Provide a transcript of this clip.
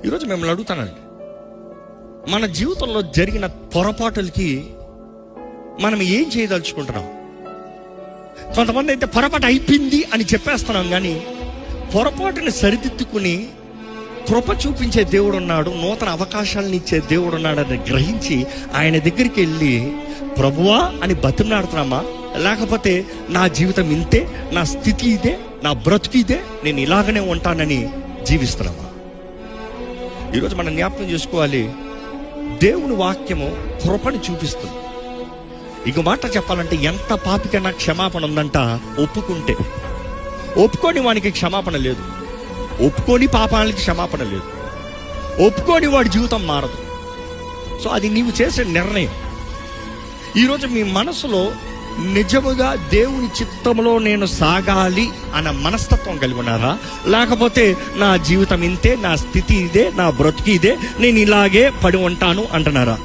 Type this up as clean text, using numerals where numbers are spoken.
ఈరోజు మిమ్మల్ని అడుగుతానండి, మన జీవితంలో జరిగిన పొరపాటులకి మనం ఏం చేయదలుచుకుంటున్నాం? కొంతమంది అయితే పొరపాటు అయిపోయింది అని చెప్పేస్తున్నాం, కానీ పొరపాటుని సరిదిద్దుకుని కృప చూపించే దేవుడు ఉన్నాడు, నూతన అవకాశాలను ఇచ్చే దేవుడు ఉన్నాడని గ్రహించి ఆయన దగ్గరికి వెళ్ళి ప్రభువా అని బతిమలాడుతున్నామా? లేకపోతే నా జీవితం ఇంతే, నా స్థితి ఇదే, నా బ్రతుకు ఇదే, నేను ఇలాగనే ఉంటానని జీవిస్తున్నామా? ఈరోజు మనం జ్ఞాపకం చేసుకోవాలి, దేవుని వాక్యము కృపని చూపిస్తుంది. ఇక మాట చెప్పాలంటే ఎంత పాపికైనా క్షమాపణ ఉందంట ఒప్పుకుంటే. ఒప్పుకొని వానికి క్షమాపణ లేదు, ఒప్పుకొని పాపాలకి క్షమాపణ లేదు, ఒప్పుకొని వాడి జీవితం మారదు. సో అది నీవు చేసే నిర్ణయం. ఈరోజు మీ మనసులో నిజముగా దేవుని చిత్తంలో నేను సాగాలి అన్న మనస్తత్వం కలిగి ఉన్నారా? లేకపోతే నా జీవితం ఇంతే, నా స్థితి ఇదే, నా బ్రతుకు ఇదే, నేను ఇలాగే పడి ఉంటాను అంటున్నారా?